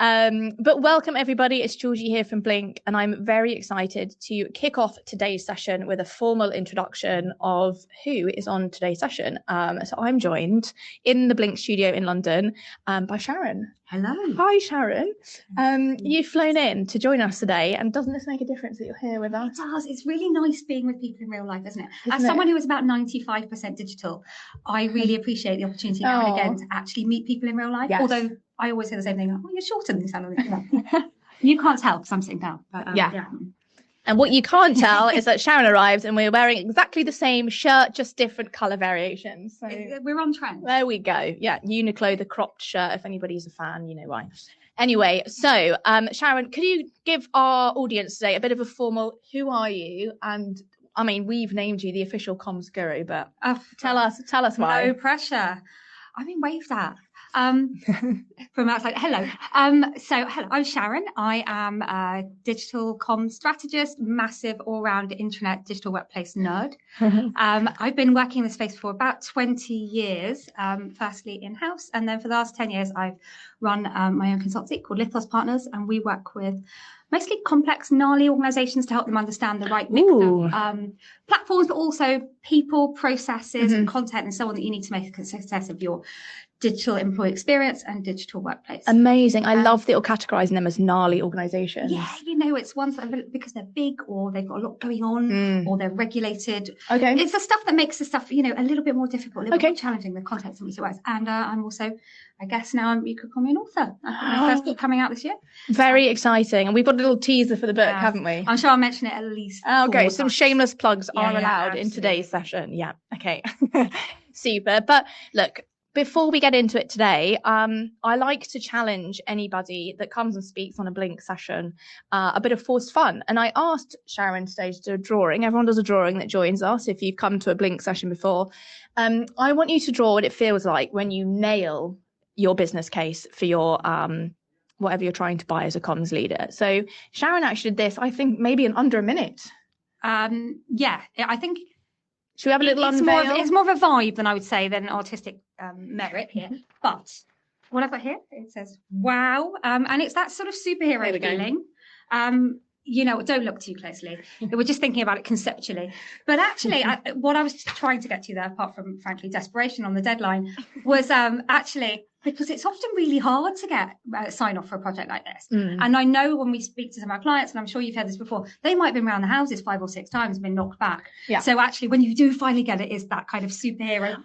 But welcome everybody, it's Georgie here from Blink, and I'm very excited to kick off today's session with a formal introduction of who is on today's session. So I'm joined in the Blink studio in London by Sharon. Hello. Hi Sharon. You've flown in to join us today, and doesn't this make a difference that you're here with us? It does. It's really nice being with people in real life, isn't it? Isn't Someone who is about 95% digital, I really appreciate the opportunity now and again to actually meet people in real life. Yes. Although I always say the same thing, you're shorter than you sound on the You can't tell because I'm sitting down. But, yeah. And what you can't tell is that Sharon arrived and we're wearing exactly the same shirt, just different colour variations. So we're on trend. There we go. Yeah, Uniqlo, the cropped shirt. If anybody's a fan, you know why. Anyway, so Sharon, could you give our audience today a bit of a formal, who are you? And I mean, we've named you the official comms guru, but tell us why. No pressure. I've been waved at. From outside. Hello. Hello, I'm Sharon. I am a digital comms strategist, massive all-round internet digital workplace nerd. I've been working in the space for about 20 years, firstly in-house, and then for the last 10 years I've run my own consultancy called Lithos Partners, and we work with mostly complex, gnarly organizations to help them understand the right mix of platforms, but also people, processes, and content and so on that you need to make a success of your digital employee experience and digital workplace. Amazing. I love that you're categorizing them as gnarly organizations. Yeah, it's ones that because they're big or they've got a lot going on or they're regulated. Okay. It's the stuff that makes the stuff, a little bit more difficult, a little bit more challenging, the context in which it works. And I'm also, I guess now you could call me an author. I've got my first book coming out this year. Very exciting. And we've got a little teaser for the book, haven't we? I'm sure I'll mention it at least. Okay, some shameless plugs are allowed in today's session. Yeah, okay. Super. But look, before we get into it today, I like to challenge anybody that comes and speaks on a Blink session, a bit of forced fun. And I asked Sharon today to do a drawing. Everyone does a drawing that joins us if you've come to a Blink session before. I want you to draw what it feels like when you nail your business case for your whatever you're trying to buy as a comms leader. So Sharon actually did this, I think, maybe in under a minute. I think... Should we have a little unveil? It's more of a vibe than I would say than artistic merit here. But what I've got here, it says, wow. And it's that sort of superhero feeling. Don't look too closely. We're just thinking about it conceptually. But actually, what I was trying to get to there, apart from, frankly, desperation on the deadline, was actually... because it's often really hard to get sign off for a project like this. And I know when we speak to some of our clients, and I'm sure you've heard this before, they might have been around the houses 5 or 6 times and been knocked back. Yeah. So actually, when you do finally get it, is that kind of superhero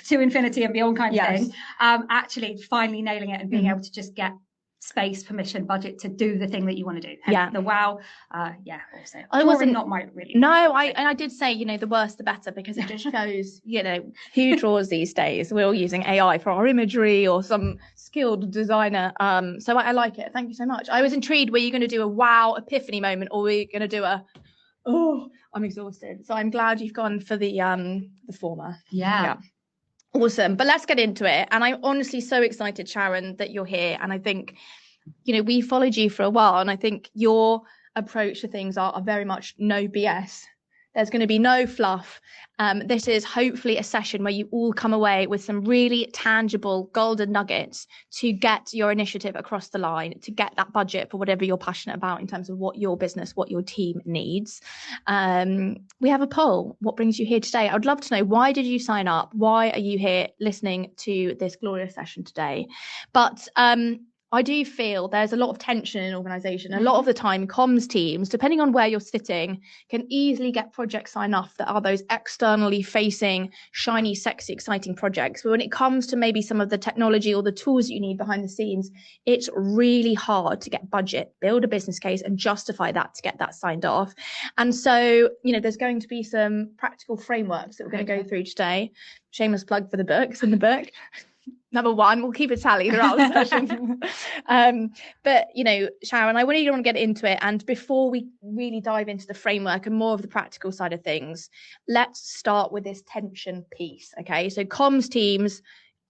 to infinity and beyond kind of thing. Actually, finally nailing it and being able to just get space, permission, budget to do the thing that you want to do. And the wow, also. I wasn't not my really. No, I did say, the worse the better, because it just shows, who draws these days. We're all using AI for our imagery or some skilled designer. So I like it. Thank you so much. I was intrigued. Were you going to do a wow epiphany moment, or were you going to do I'm exhausted? So I'm glad you've gone for the former. Yeah. Awesome. But let's get into it. And I'm honestly so excited, Sharon, that you're here. And I think, we followed you for a while. And I think your approach to things are very much no BS. There's going to be no fluff. This is hopefully a session where you all come away with some really tangible golden nuggets to get your initiative across the line, to get that budget for whatever you're passionate about in terms of what your business, what your team needs. We have a poll. What brings you here today? I would love to know, why did you sign up? Why are you here listening to this glorious session today? But I do feel there's a lot of tension in an organisation. A lot of the time, comms teams, depending on where you're sitting, can easily get projects signed off that are those externally facing, shiny, sexy, exciting projects. But when it comes to maybe some of the technology or the tools that you need behind the scenes, it's really hard to get budget, build a business case, and justify that to get that signed off. And so, there's going to be some practical frameworks that we're going to go through today. Shameless plug for the books in the book. Number 1, we'll keep a tally throughout the session. But, Sharon, I really want to get into it. And before we really dive into the framework and more of the practical side of things, let's start with this tension piece. Okay, so comms teams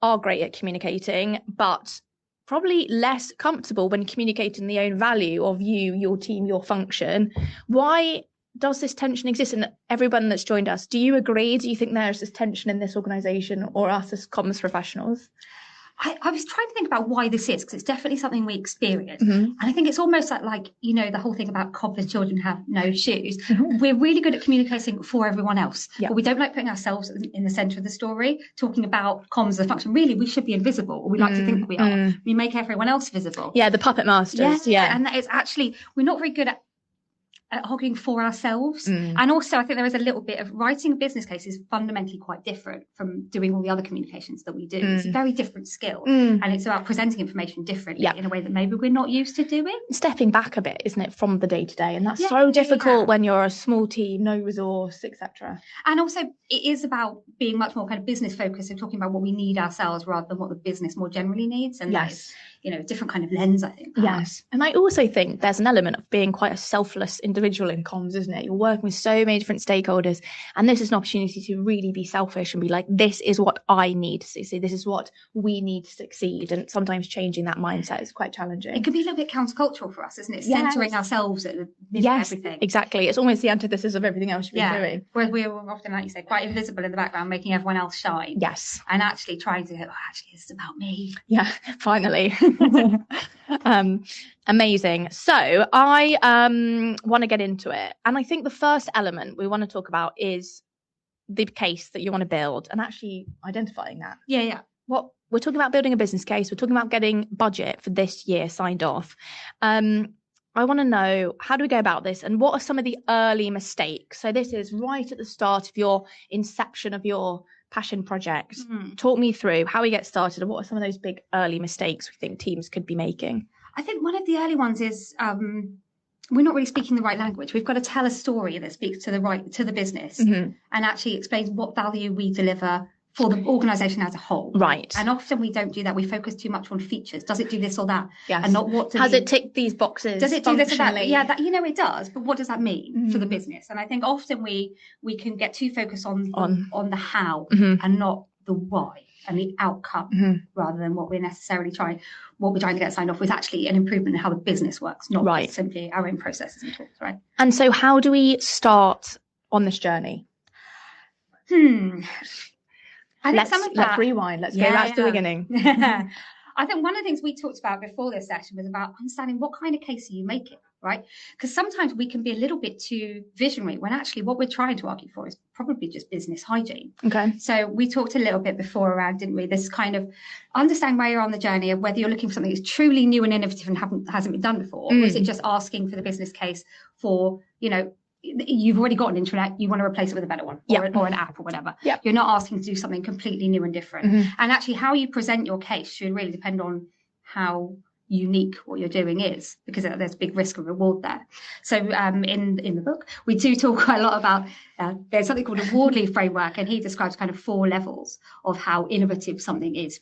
are great at communicating, but probably less comfortable when communicating the own value of you, your team, your function. Why does this tension exist? And everyone that's joined us, do you agree? Do you think there's this tension in this organisation or us as comms professionals? I was trying to think about why this is, because it's definitely something we experience. Mm-hmm. And I think it's almost like, you know, the whole thing about cobbler's children have no shoes. Mm-hmm. We're really good at communicating for everyone else, Yeah. but we don't like putting ourselves in the centre of the story, talking about comms as a function. Really, we should be invisible, or we like to think we are. We make everyone else visible. Yeah, the puppet masters. Yeah. And that is actually, we're not very good at arguing for ourselves. And also I think there is a little bit of writing a business case is fundamentally quite different from doing all the other communications that we do. It's a very different skill, and it's about presenting information differently in a way that maybe we're not used to doing. Stepping back a bit, isn't it, from the day-to-day, and that's so difficult when you're a small team, no resource, etc. And also it is about being much more kind of business focused and talking about what we need ourselves rather than what the business more generally needs. And that is, you know, a different kind of lens, I think. Yes. And I also think there's an element of being quite a selfless individual in comms, isn't it? You're working with so many different stakeholders, and this is an opportunity to really be selfish and be like, this is what I need to see. This is what we need to succeed. And sometimes changing that mindset is quite challenging. It can be a little bit countercultural for us, isn't it? Centering ourselves at everything. Exactly. It's almost the antithesis of everything else you've been doing. Whereas we're often, like you say, quite invisible in the background, making everyone else shine. Yes. And actually trying to go, actually, it's about me. Yeah, finally. Amazing. So I want to get into it. And I think the first element we want to talk about is the case that you want to build and actually identifying that. Yeah. What we're talking about building a business case. We're talking about getting budget for this year signed off. I want to know, how do we go about this, and what are some of the early mistakes? So this is right at the start of your inception of your passion project. Talk me through how we get started, and what are some of those big early mistakes we think teams could be making? I think one of the early ones is we're not really speaking the right language. We've got to tell a story that speaks to the business and actually explains what value we deliver for the organisation as a whole. Right. And often we don't do that. We focus too much on features. Does it do this or that? Yes. And not what has it ticked these boxes? Does it do this or that? Yeah, that, you know, it does. But what does that mean for the business? And I think often we can get too focused on the how and not the why and the outcome rather than what we're trying to get signed off with actually an improvement in how the business works, not simply our own processes and tools, right? And so how do we start on this journey? I think let's rewind. Let's go back to the beginning. I think one of the things we talked about before this session was about understanding what kind of case are you making, right? Because sometimes we can be a little bit too visionary when actually what we're trying to argue for is probably just business hygiene. Okay. So we talked a little bit before around, didn't we? This kind of understanding where you're on the journey of whether you're looking for something that's truly new and innovative and hasn't been done before, or is it just asking for the business case for, you know, you've already got an intranet, you want to replace it with a better one or an app or whatever. You're not asking to do something completely new and different. And actually how you present your case should really depend on how unique what you're doing is, because there's big risk and reward there. So in the book, we do talk quite a lot about, there's something called a Wardley framework, and he describes kind of 4 levels of how innovative something is.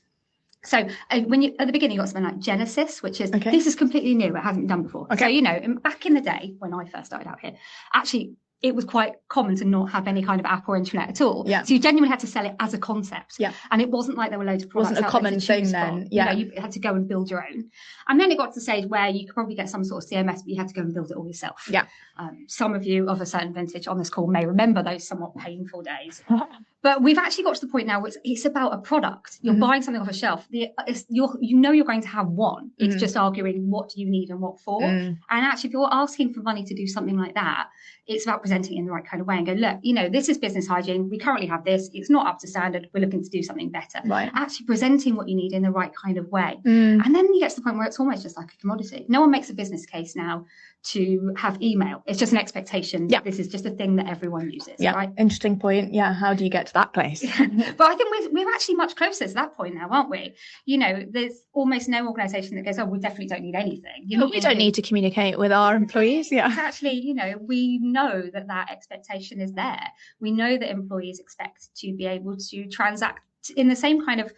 So when you at the beginning you got something like Genesis, which is this is completely new, it hasn't been done before. So you know, back in the day when I first started out here, actually it was quite common to not have any kind of app or internet at all. So you genuinely had to sell it as a concept. And it wasn't like there were loads of products. Wasn't a common thing then. You know, you had to go and build your own. And then it got to the stage where you could probably get some sort of CMS, but you had to go and build it all yourself. Some of you of a certain vintage on this call may remember those somewhat painful days. But we've actually got to the point now where it's about a product. You're buying something off a shelf. You know you're going to have one. It's just arguing what do you need and what for. And actually, if you're asking for money to do something like that, it's about presenting it in the right kind of way and go, look, you know, this is business hygiene. We currently have this. It's not up to standard. We're looking to do something better. Actually presenting what you need in the right kind of way. And then you get to the point where it's almost just like a commodity. No one makes a business case now to have email. It's just an expectation. This is just a thing that everyone uses. Right? Interesting point. How do you get to that place? But I think we're actually much closer to that point now, aren't we? You know, there's almost no organisation that goes, oh, we definitely don't need anything. We don't need to communicate with our employees. Actually, you know, we know that expectation is there. We know that employees expect to be able to transact in the same kind of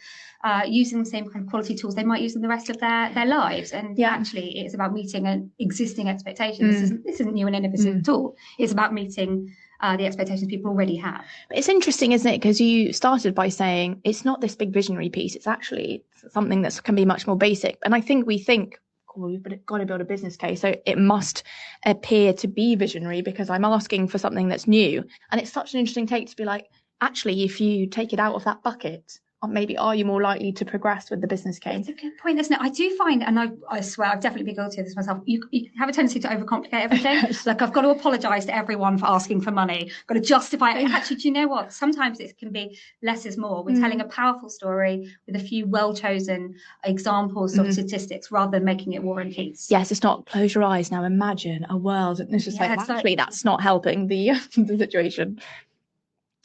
using the same kind of quality tools they might use in the rest of their lives. And actually it's about meeting an existing expectation. This isn't new and innovative at all. It's about meeting the expectations people already have. But it's interesting, isn't it? Because you started by saying it's not this big visionary piece. It's actually something that can be much more basic. And I think we think, we've got to build a business case, so it must appear to be visionary because I'm asking for something that's new. And it's such an interesting take to be like, actually, if you take it out of that bucket maybe are you more likely to progress with the business case? It's a good point, isn't it? I do find, and I swear I've definitely been guilty of this myself, you have a tendency to overcomplicate everything. Like, I've got to apologise to everyone for asking for money. I've got to justify it. Actually, do you know what? Sometimes it can be less is more. We're telling a powerful story with a few well-chosen examples of statistics rather than making it War and Peace. Yes, it's not close your eyes now, imagine a world. And it's just actually, that's not helping the situation.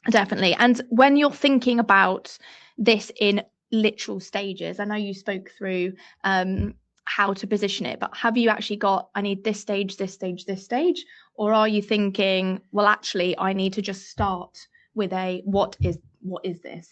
Definitely. And when you're thinking about this in literal stages, I know you spoke through how to position it, but have you actually got, I need this stage, this stage, this stage? Or are you thinking, well, actually, I need to just start with a what is this?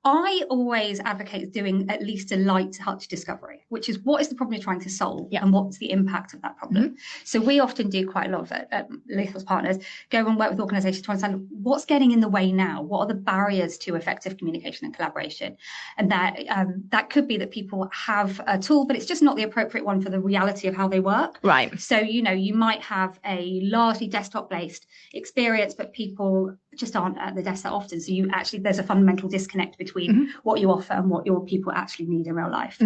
I always advocate doing at least a light touch discovery, which is what is the problem you're trying to solve and what's the impact of that problem. So we often do quite a lot of it at Lethal Partners, go and work with organisations to understand what's getting in the way now, what are the barriers to effective communication and collaboration. And that could be that people have a tool, but it's just not the appropriate one for the reality of how they work. Right. So, you might have a largely desktop-based experience, but people just aren't at the desk that often. So there's a fundamental disconnect between what you offer and what your people actually need in real life.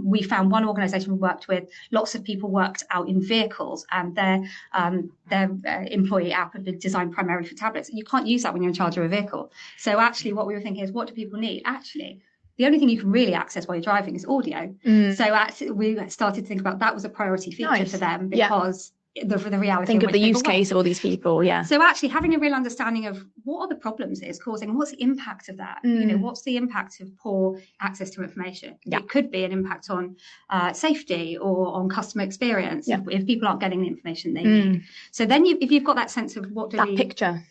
We found one organisation we worked with, lots of people worked out in vehicles, and their employee app had been designed primarily for tablets. You can't use that when you're in charge of a vehicle. So actually what we were thinking is, what do people need? Actually, the only thing you can really access while you're driving is audio. So actually, we started to think about that was a priority feature for them, because the reality. Think of the use case of all these people. So actually having a real understanding of what are the problems it is causing, and what's the impact of that? What's the impact of poor access to information? It could be an impact on safety or on customer experience if people aren't getting the information they need. So then if you've got that sense of what do picture,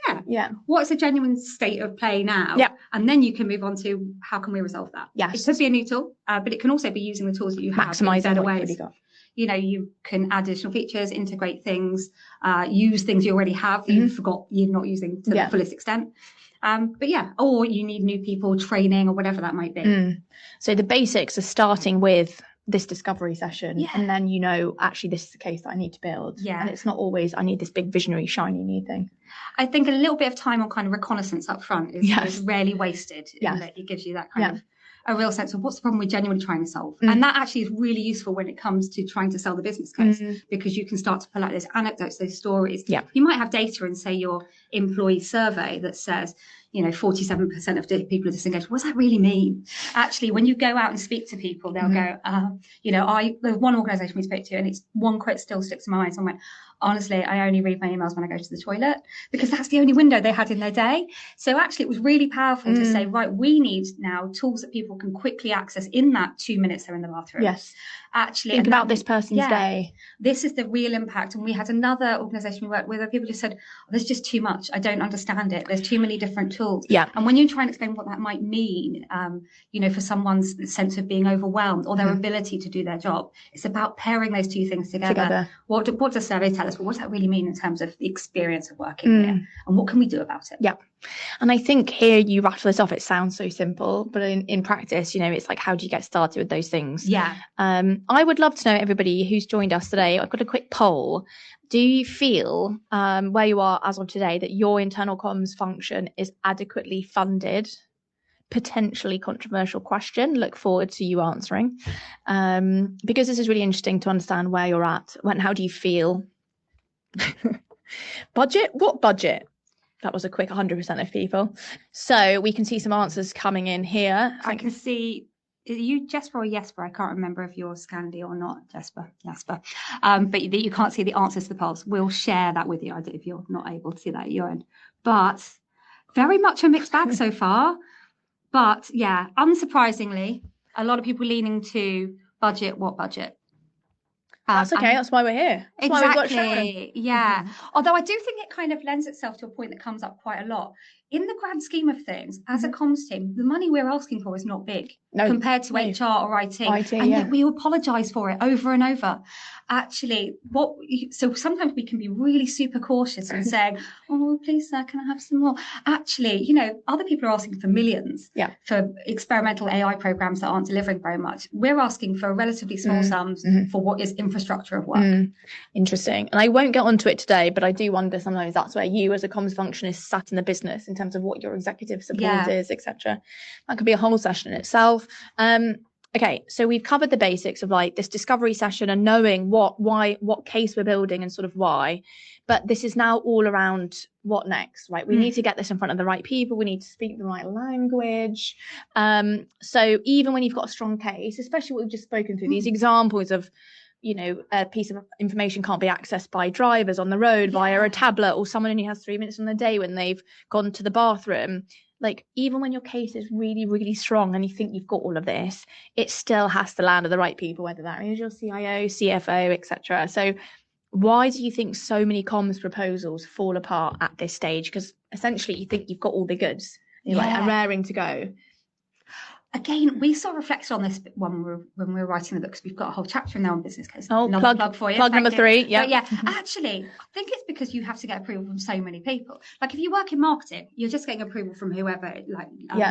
what's a genuine state of play now, and then you can move on to how can we resolve that. It could be a new tool, but it can also be using the tools that you have, maximising what you've already got. You can add additional features, integrate things, use things you already have that you forgot you're not using to the fullest extent. Or you need new people, training, or whatever that might be. So the basics are starting with this discovery session, and then actually this is the case that I need to build. And it's not always I need this big visionary shiny new thing. I think a little bit of time on kind of reconnaissance up front is rarely wasted. In that it gives you that kind of a real sense of what's the problem we're genuinely trying to solve. And that actually is really useful when it comes to trying to sell the business case, because you can start to pull out those anecdotes, those stories. You might have data in, say, your employee survey that says, 47% of people are disengaged. What does that really mean? Actually, when you go out and speak to people, they'll go, there's one organisation we spoke to, and it's one quote still sticks in my mind. So I went, honestly, I only read my emails when I go to the toilet, because that's the only window they had in their day. So actually, it was really powerful to say, right, we need now tools that people can quickly access in that 2 minutes they're in the bathroom. Actually, think about this person's day. This is the real impact. And we had another organisation we worked with where people just said, there's just too much. I don't understand it. There's too many different tools. And when you try and explain what that might mean, for someone's sense of being overwhelmed or their ability to do their job, it's about pairing those two things together. What does survey tell us? Well, what does that really mean in terms of the experience of working here? And what can we do about it? And I think here you rattle this off. It sounds so simple, but in practice, it's like, how do you get started with those things? I would love to know, everybody who's joined us today, I've got a quick poll. Do you feel where you are as of today that your internal comms function is adequately funded? Potentially controversial question. Look forward to you answering, because this is really interesting to understand where you're at. How do you feel? Budget? What budget? That was a quick 100% of people. So we can see some answers coming in here. I can see, are you Jesper or Jesper? I can't remember if you're Scandi or not, Jesper. But you can't see the answers to the polls. We'll share that with you if you're not able to see that at your end. But very much a mixed bag so far. But unsurprisingly, a lot of people leaning to budget. What budget? That's okay. That's why we're here. That's why we've got Sharon. Although I do think it kind of lends itself to a point that comes up quite a lot. In the grand scheme of things, as a comms team, the money we're asking for is not big compared to HR or IT. And yet we apologise for it over and over. Actually, so sometimes we can be really super cautious and saying, oh, please, sir, can I have some more? Actually, other people are asking for millions for experimental AI programs that aren't delivering very much. We're asking for relatively small sums for what is infrastructure of work. Interesting. And I won't get onto it today, but I do wonder sometimes that's where you as a comms function is sat in the business in terms of what your executive support is, etc. That could be a whole session in itself. Okay, so we've covered the basics of like this discovery session and knowing what case we're building and sort of why. But this is now all around what next, right? We need to get this in front of the right people. We need to speak the right language. So even when you've got a strong case, especially what we've just spoken through, these examples of, you know, a piece of information can't be accessed by drivers on the road via a tablet, or someone only has 3 minutes on the day when they've gone to the bathroom. Like, even when your case is really, really strong and you think you've got all of this, it still has to land with the right people, whether that is your CIO, CFO, etc. So why do you think so many comms proposals fall apart at this stage? Because essentially you think you've got all the goods. You're like, I'm raring to go. Again, we saw reflected on this when we were writing the book, because we've got a whole chapter in there on business cases. Oh, plug for you. Plug number 3. Yeah. Actually, I think it's because you have to get approval from so many people. Like, if you work in marketing, you're just getting approval from whoever.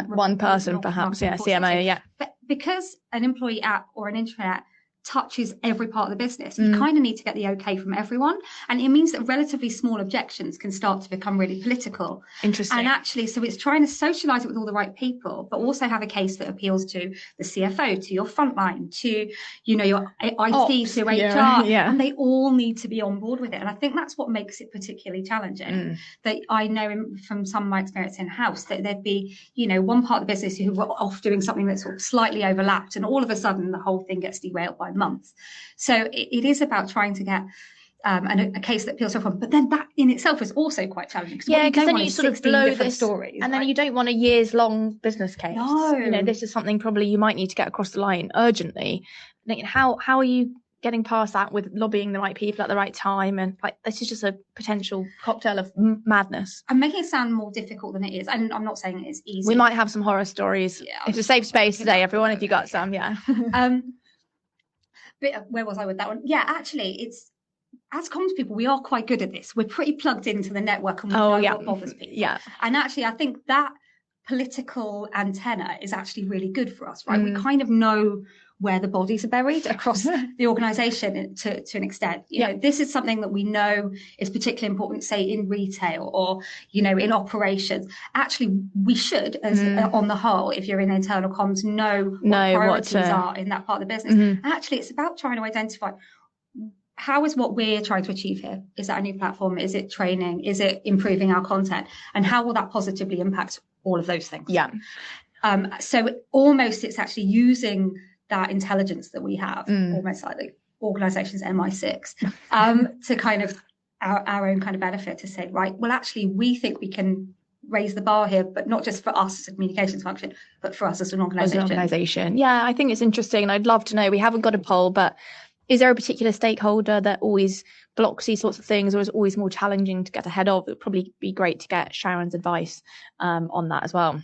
One person perhaps. CMO. Yeah. But because an employee app or an intranet touches every part of the business, you kind of need to get the okay from everyone, and it means that relatively small objections can start to become really political. Interesting. And actually, so it's trying to socialize it with all the right people, but also have a case that appeals to the CFO, to your frontline, to, you know, your IT, to HR, and they all need to be on board with it. And I think that's what makes it particularly challenging. That I know from some of my experience in house, that there'd be, you know, one part of the business who were off doing something that sort of slightly overlapped, and all of a sudden the whole thing gets derailed by months. So it is about trying to get a case that appeals to everyone, but then that in itself is also quite challenging. Because then you sort of blow this stories, and then you don't want a years-long business case. No. You know, this is something probably you might need to get across the line urgently. How are you getting past that with lobbying the right people at the right time? And like, this is just a potential cocktail of madness. I'm making it sound more difficult than it is, and I'm not saying it's easy. We might have some horror stories. It's a safe space today, everyone, if you got some. But where was I with that one? Yeah, actually, it's, as comms people, we are quite good at this. We're pretty plugged into the network, and we know what bothers people. Yeah. And actually, I think that political antenna is actually really good for us, right? We kind of know where the bodies are buried across the organisation to an extent. You know, this is something that we know is particularly important, say, in retail or, you know, in operations. Actually, we should, as on the whole, if you're in internal comms, know what priorities are in that part of the business. Actually, it's about trying to identify, how is what we're trying to achieve here? Is that a new platform? Is it training? Is it improving our content? And how will that positively impact all of those things? Yeah. So almost it's actually using that intelligence that we have, almost like the organization's MI6, to kind of our own kind of benefit, to say, right, well, actually, we think we can raise the bar here, but not just for us as a communications function, but for us as an organization. Yeah, I think it's interesting. And I'd love to know, we haven't got a poll, but is there a particular stakeholder that always blocks these sorts of things, or is always more challenging to get ahead of? It would probably be great to get Sharon's advice on that as well.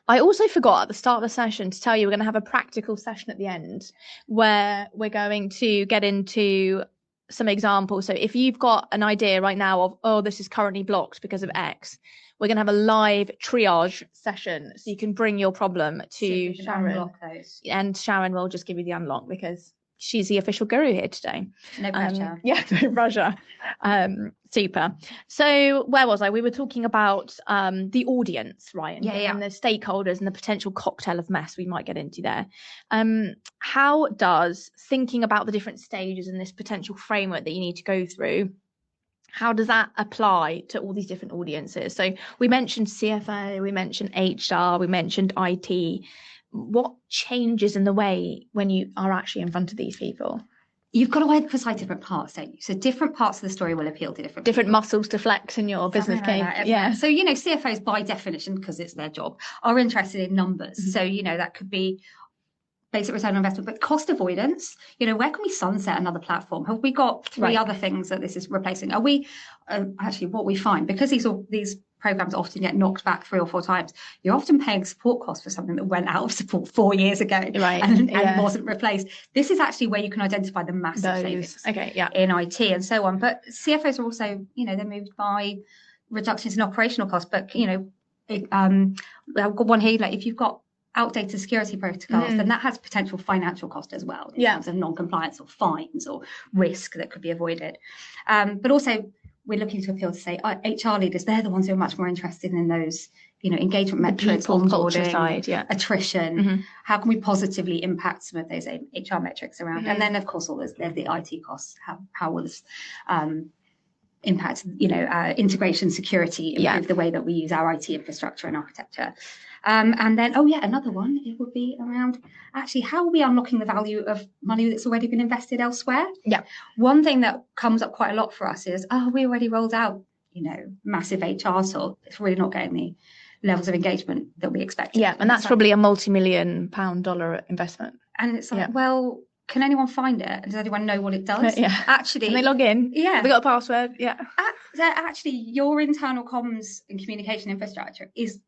I also forgot at the start of the session to tell you we're going to have a practical session at the end where we're going to get into some examples. So if you've got an idea right now of, oh, this is currently blocked because of X, we're going to have a live triage session. So you can bring your problem to Sharon, and Sharon will just give you the unlock, because she's the official guru here today. No pressure. No pressure. Super. So where was I? We were talking about the audience, right? And the stakeholders and the potential cocktail of mess we might get into there. How does thinking about the different stages in this potential framework that you need to go through, how does that apply to all these different audiences? So we mentioned CFO, we mentioned HR, we mentioned IT. What changes in the way when you are actually in front of these people? You've got to emphasize different parts, don't you? So different parts of the story will appeal to different people. Muscles to flex in your business case. Yeah. So, you know, CFOs by definition, because it's their job, are interested in numbers. So, you know, that could be basic return on investment, but cost avoidance, you know, where can we sunset another platform? Have we got three other things that this is replacing? Are we actually, what we find, because these programs often get knocked back 3 or 4 times, you're often paying support costs for something that went out of support 4 years ago and wasn't replaced. This is actually where you can identify the massive savings in IT and so on. But CFOs are also, you know, they're moved by reductions in operational costs. But, you know, I've got one here, like if you've got outdated security protocols, then that has potential financial cost as well in terms of non-compliance or fines or risk that could be avoided. But also, we're looking to appeal to, say, HR leaders. They're the ones who are much more interested in those, engagement metrics, onboarding, side, attrition. How can we positively impact some of those HR metrics around? And then, of course, there's the IT costs. How will this impact, integration, security, improve the way that we use our IT infrastructure and architecture? And then, another one, it would be around actually how are we unlocking the value of money that's already been invested elsewhere? Yeah. One thing that comes up quite a lot for us is, we already rolled out, massive HR tool. It's really not getting the levels of engagement that we expected. Yeah, and that's probably a multi-million-pound dollar investment. And it's like, well, can anyone find it? Does anyone know what it does? Actually, can they log in? Yeah. Have we got a password? Yeah. Actually, your internal comms and communication infrastructure is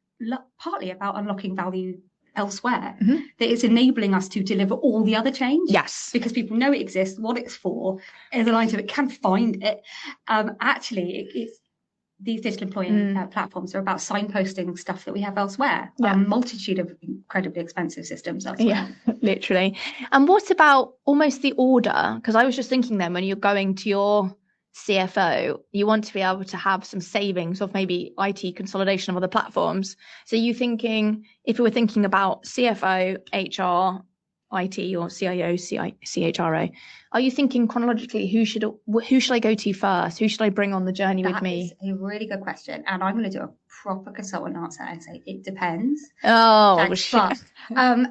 partly about unlocking value elsewhere. That is enabling us to deliver all the other change. Yes. Because people know it exists, what it's for, is aligned to it, can find it. Actually, it's these digital employee platforms are about signposting stuff that we have elsewhere. A multitude of incredibly expensive systems elsewhere. Yeah, literally. And what about almost the order? Because I was just thinking then, when you're going to your CFO, you want to be able to have some savings of maybe IT consolidation of other platforms. So you thinking, if we were thinking about CFO, HR, IT, or CIO, CHRO, are you thinking chronologically, who should I go to first? Who should I bring on the journey with me? That is a really good question. And I'm going to do a proper consultant answer and say it depends. Oh, shit. But,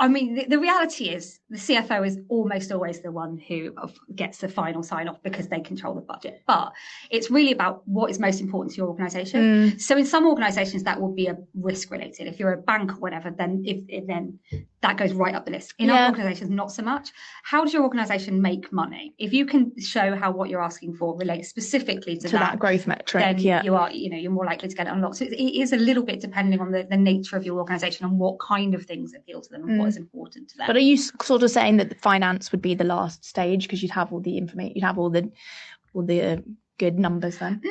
I mean, the reality is the CFO is almost always the one who gets the final sign off because they control the budget. But it's really about what is most important to your organization. So in some organizations, that will be a risk related. If you're a bank or whatever, then then that goes right up the list. In other organizations, not so much. How does your organization make money? If you can show how what you're asking for relates specifically to that growth metric, then you are, you're more likely to get it unlocked. So it is a little bit depending on the nature of your organization and what kind of things appeal to them and what is important to them. But are you sort of saying that the finance would be the last stage because you'd have all the information, you'd have all the good numbers then?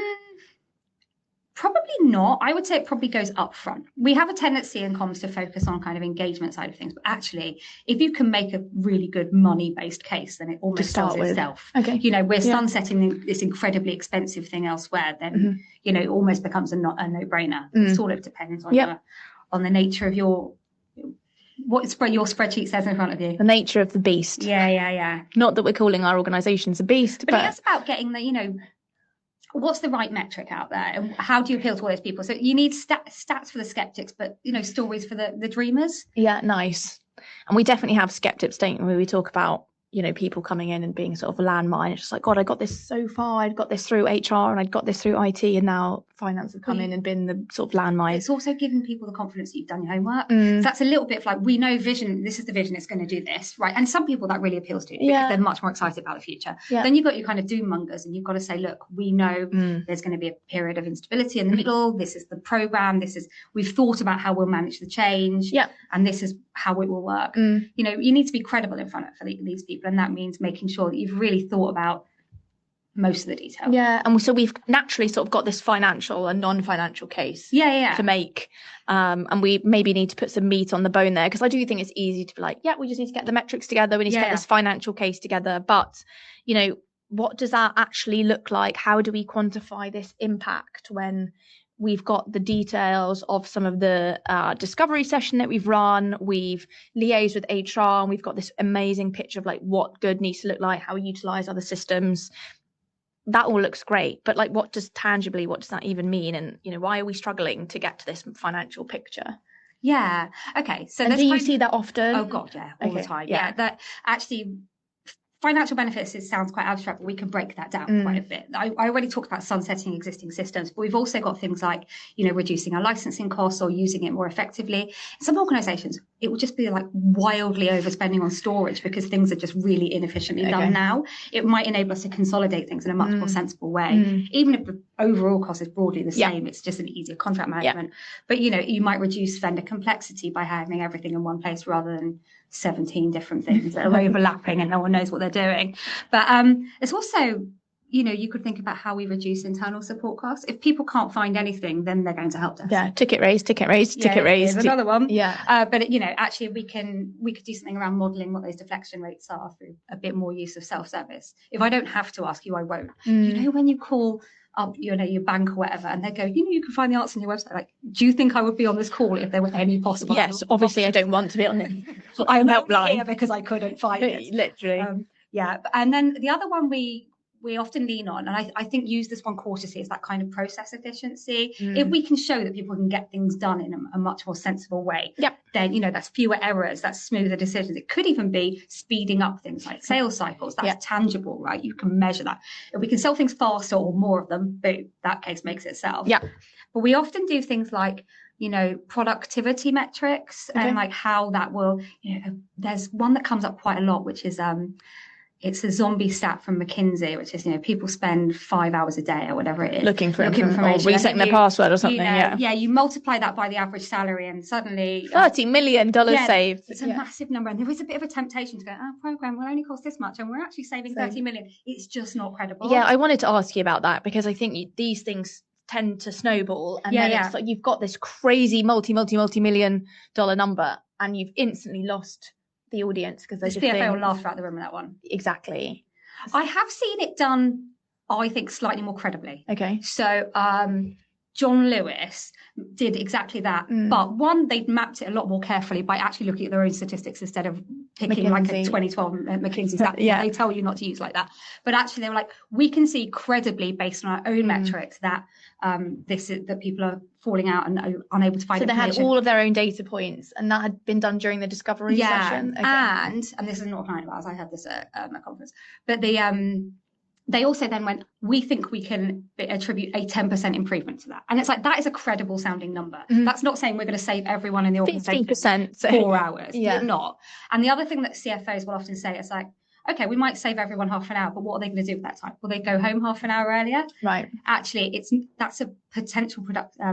Probably not. I would say it probably goes up front. We have a tendency in comms to focus on kind of engagement side of things, but actually, if you can make a really good money-based case, then it almost sells itself. Okay. We're sunsetting this incredibly expensive thing elsewhere, then it almost becomes a no-brainer. It sort of depends on the nature of your your spreadsheet says in front of you. The nature of the beast. Yeah. Not that we're calling our organisations a beast, but it's about getting the what's the right metric out there and how do you appeal to all those people? So you need stats for the skeptics, but stories for the dreamers. Yeah, nice. And we definitely have skeptics, don't we? We talk about people coming in and being sort of a landmine. It's just like, God, I got this so far. I'd got this through HR and I'd got this through IT, and now finance have come in and been the sort of landmine. It's also giving people the confidence that you've done your homework. So that's a little bit of like, we know vision, this is the vision, it's going to do this, right? And some people that really appeals to because they're much more excited about the future. Then you've got your kind of doom mongers, and you've got to say, look, we know there's going to be a period of instability in the middle. This is the program. We've thought about how we'll manage the change. Yeah. And this is how it will work. You need to be credible in front of these people. And that means making sure that you've really thought about most of the detail. Yeah. And so we've naturally sort of got this financial and non-financial case to make. And we maybe need to put some meat on the bone there, because I do think it's easy to be like, we just need to get the metrics together. We need to get this financial case together. But, what does that actually look like? How do we quantify this impact when we've got the details of some of the discovery session that we've run, we've liaised with HR, and we've got this amazing picture of like what good needs to look like, how we utilize other systems. That all looks great, but like, what does that even mean? And why are we struggling to get to this financial picture? Yeah. Okay. So do you see that often? Oh God, yeah, all the time. Yeah. That actually. Financial benefits, it sounds quite abstract, but we can break that down quite a bit. I already talked about sunsetting existing systems, but we've also got things like, reducing our licensing costs or using it more effectively. In some organizations, it will just be like wildly overspending on storage because things are just really inefficiently done now. It might enable us to consolidate things in a much more sensible way. Even if the overall cost is broadly the same, it's just an easier contract management. But, you might reduce vendor complexity by having everything in one place rather than 17 different things that are overlapping and no one knows what they're doing. But it's also, you could think about how we reduce internal support costs. If people can't find anything, then they're going to help us. Yeah, ticket raised. There's another one. Yeah. But actually we could do something around modelling what those deflection rates are through a bit more use of self-service. If I don't have to ask you, I won't. When you call up, your bank or whatever, and they go, you can find the answer on your website. Like, do you think I would be on this call if there were any possible? Yes, obviously I don't want to be on it. I am here because I couldn't find it. Literally. And then the other one we often lean on, and I think use this one cautiously, is that kind of process efficiency. If we can show that people can get things done in a much more sensible way, then that's fewer errors, that's smoother decisions. It could even be speeding up things like sales cycles. That's tangible, right? You can measure that. If we can sell things faster or more of them, boom, that case makes itself. But we often do things like productivity metrics and like how that will, there's one that comes up quite a lot, which is it's a zombie stat from McKinsey, which is, people spend 5 hours a day or whatever it is. Looking for information. Or resetting their password or something, you multiply that by the average salary and suddenly... $30 million saved. It's a massive number. And there is a bit of a temptation to go, our program will only cost this much and we're actually saving 30 million. It's just not credible. Yeah, I wanted to ask you about that because I think these things tend to snowball. And then it's like you've got this crazy multi-million dollar number and you've instantly lost the audience because the CFO will laugh throughout the room at that one. Exactly. I have seen it done, I think, slightly more credibly. Okay. So John Lewis did exactly that. But one, they'd mapped it a lot more carefully by actually looking at their own statistics instead of picking like a 2012 McKinsey stat. They tell you not to use like that. But actually they were like, we can see credibly based on our own metrics that that people are falling out and are unable to find information. So they had all of their own data points and that had been done during the discovery session? Okay. And this is not a client of ours, I had this at a conference, but they also then went, we think we can attribute a 10% improvement to that. And it's like, that is a credible sounding number. That's not saying we're going to save everyone in the organization 15%, 4 hours. You're not. And the other thing that CFOs will often say is like, okay, we might save everyone half an hour, but what are they going to do with that time? Will they go home half an hour earlier? Right. Actually, that's a potential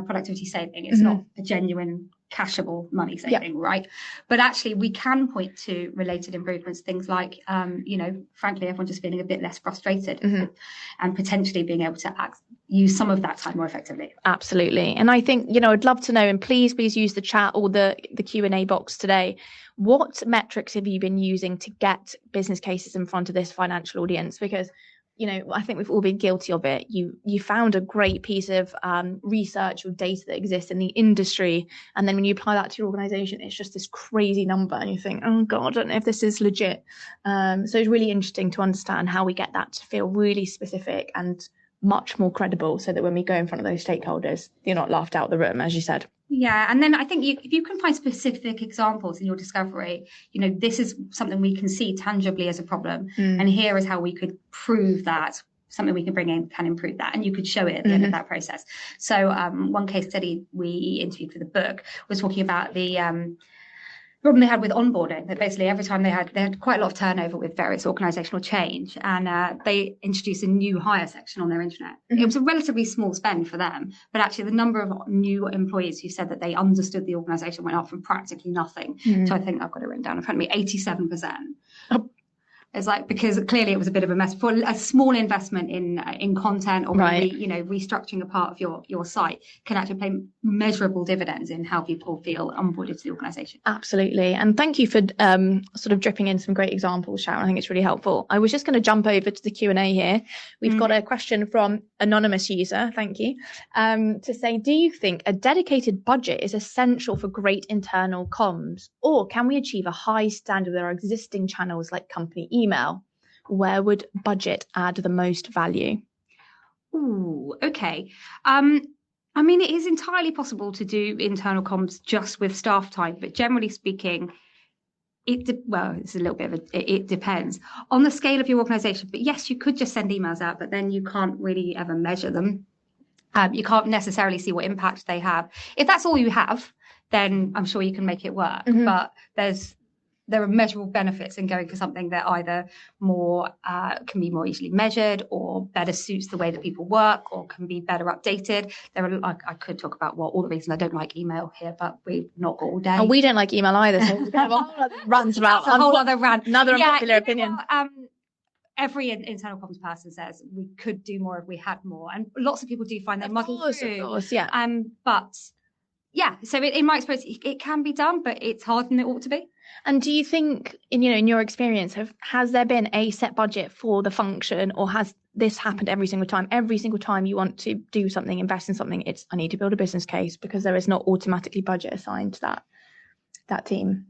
productivity saving. It's not a genuine cashable money saving, right? But actually, we can point to related improvements, things like, frankly, everyone just feeling a bit less frustrated and potentially being able to use some of that time more effectively. Absolutely. And I think, I'd love to know, and please use the chat or the Q&A box today. What metrics have you been using to get business cases in front of this financial audience? Because, I think we've all been guilty of it. You found a great piece of research or data that exists in the industry. And then when you apply that to your organization, it's just this crazy number. And you think, oh God, I don't know if this is legit. So it's really interesting to understand how we get that to feel really specific and much more credible so that when we go in front of those stakeholders, you're not laughed out of the room, as you said. Yeah, and then I think if you can find specific examples in your discovery, this is something we can see tangibly as a problem, and here is how we could prove that something we can bring in can improve that, and you could show it at the end of that process. So one case study we interviewed for the book was talking about the problem they had with onboarding, that basically every time they had quite a lot of turnover with various organizational change, and they introduced a new hire section on their intranet. It was a relatively small spend for them, but actually the number of new employees who said that they understood the organization went up from practically nothing to, I think I've got it written down in front of me, 87%. It's like, because clearly it was a bit of a mess. For a small investment in content or maybe, restructuring a part of your site can actually pay measurable dividends in how people feel onboarded to the organization. Absolutely. And thank you for sort of dripping in some great examples, Sharon. I think it's really helpful. I was just going to jump over to the Q&A here. We've got a question from anonymous user. Thank you. To say, do you think a dedicated budget is essential for great internal comms, or can we achieve a high standard with our existing channels like company email? Where would budget add the most value? Ooh, okay. I mean, it is entirely possible to do internal comms just with staff time, but generally speaking, it's a little bit of it depends on the scale of your organization. But yes, you could just send emails out, but then you can't really ever measure them. You can't necessarily see what impact they have. If that's all you have, then I'm sure you can make it work. But there are measurable benefits in going for something that either more can be more easily measured, or better suits the way that people work, or can be better updated. I could talk about all the reasons I don't like email here, but we've not got all day. And we don't like email either. So we have a whole other rant about a whole other rant. Another unpopular opinion. Every internal comms person says we could do more if we had more, and lots of people do find that muddled through. Of course, yeah. But yeah, so in my experience, it can be done, but it's harder than it ought to be. And do you think, in your experience, has there been a set budget for the function, or has this happened every single time. Every single time you want to do something, invest in something, it's, I need to build a business case, because there is not automatically budget assigned to that team,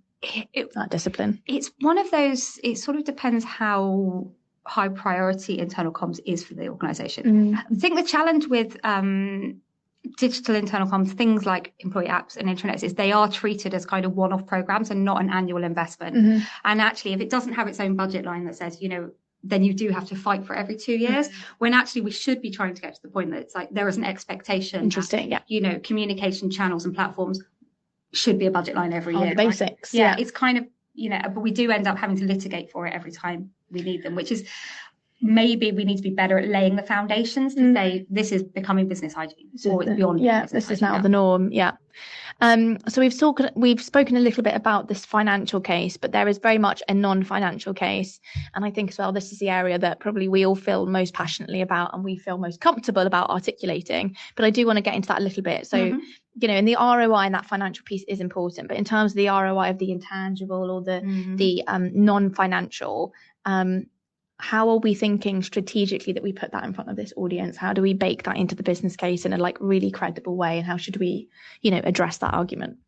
that discipline. It's one of those, it sort of depends how high priority internal comms is for the organization. I think the challenge with digital internal comms, things like employee apps and intranets, is they are treated as kind of one-off programs and not an annual investment. And actually, if it doesn't have its own budget line that says, then you do have to fight for every 2 years, when actually we should be trying to get to the point that it's like there is an expectation. Interesting, that, communication channels and platforms should be a budget line every year. The basics. Right? Yeah, it's kind of, but we do end up having to litigate for it every time we need them, which is maybe we need to be better at laying the foundations to say this is becoming business hygiene, or it's beyond. This is now the norm. So we've spoken a little bit about this financial case, but there is very much a non-financial case, and I think as well this is the area that probably we all feel most passionately about and we feel most comfortable about articulating. But I do want to get into that a little bit. So in the ROI, and that financial piece is important, but in terms of the ROI of the intangible or the non-financial, how are we thinking strategically that we put that in front of this audience? How do we bake that into the business case in a really credible way? And how should we, address that argument?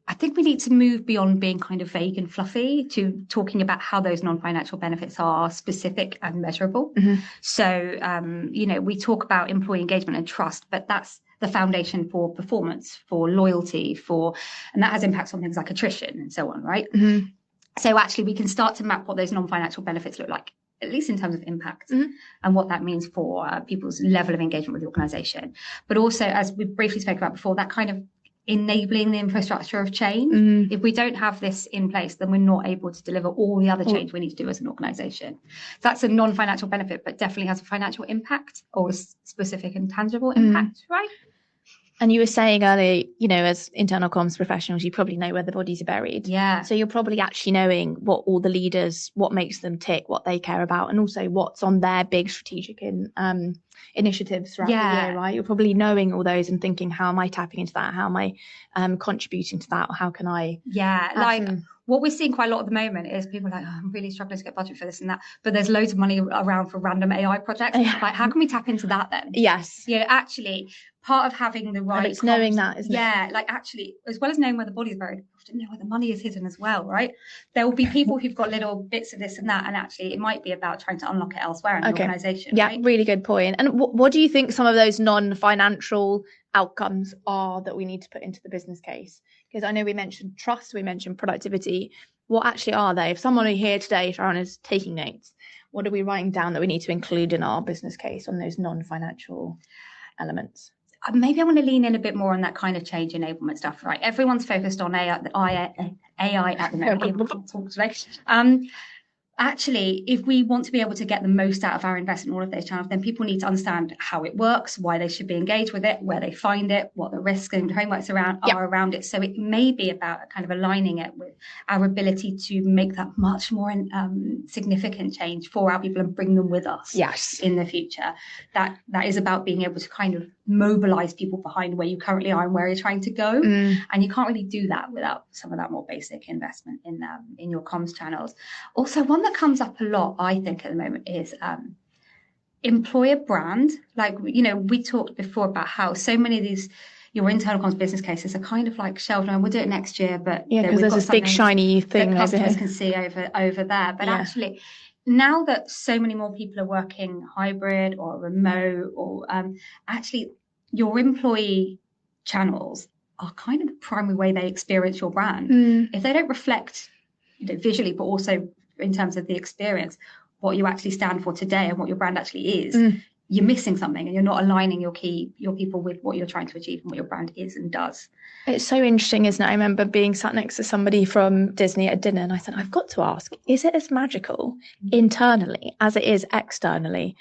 I think we need to move beyond being kind of vague and fluffy to talking about how those non-financial benefits are specific and measurable. So, we talk about employee engagement and trust, but that's the foundation for performance, for loyalty, and that has impacts on things like attrition and so on, right? So actually, we can start to map what those non-financial benefits look like, at least in terms of impact and what that means for people's level of engagement with the organisation. But also, as we briefly spoke about before, that kind of enabling the infrastructure of change. If we don't have this in place, then we're not able to deliver all the other change we need to do as an organisation. That's a non-financial benefit, but definitely has a financial impact or a specific and tangible impact, right? And you were saying earlier, as internal comms professionals, you probably know where the bodies are buried. Yeah. So you're probably actually knowing what all the leaders, what makes them tick, what they care about, and also what's on their big strategic initiatives throughout the year, right? You're probably knowing all those and thinking, how am I tapping into that? How am I contributing to that? Or how can I? Yeah, what we're seeing quite a lot at the moment is people are like, I'm really struggling to get budget for this and that, but there's loads of money around for random AI projects. Like, how can we tap into that then? Yes. Actually, part of having the right... And it's knowing that, isn't it? Yeah, actually, as well as knowing where the body's buried, you have to know where the money is hidden as well, right? There will be people who've got little bits of this and that, and actually it might be about trying to unlock it elsewhere in the organisation. Yeah, right? Really good point. And what do you think some of those non-financial outcomes are that we need to put into the business case? Because I know we mentioned trust, we mentioned productivity. What actually are they? If someone here today, Sharon, is taking notes, what are we writing down that we need to include in our business case on those non-financial elements? Maybe I want to lean in a bit more on that kind of change enablement stuff, right? Everyone's focused on AI at the moment. Actually, if we want to be able to get the most out of our investment in all of those channels, then people need to understand how it works, why they should be engaged with it, where they find it, what the risks and homeworks are around it. So it may be about kind of aligning it with our ability to make that much more significant change for our people and bring them with us in the future. That is about being able to kind of mobilize people behind where you currently are and where you're trying to go. And you can't really do that without some of that more basic investment in your comms channels. Also, one that comes up a lot, I think, at the moment is employer brand. We talked before about how so many of these your internal comms business cases are kind of like shelved, and we'll do it next year, but because there's this big shiny thing that customers can see over there. But actually, now that so many more people are working hybrid or remote, or actually your employee channels are kind of the primary way they experience your brand. If they don't reflect visually, but also in terms of the experience, what you actually stand for today and what your brand actually is, you're missing something, and you're not aligning your people with what you're trying to achieve and what your brand is and does. It's so interesting, isn't it? I remember being sat next to somebody from Disney at dinner, and I said, I've got to ask, is it as magical internally as it is externally?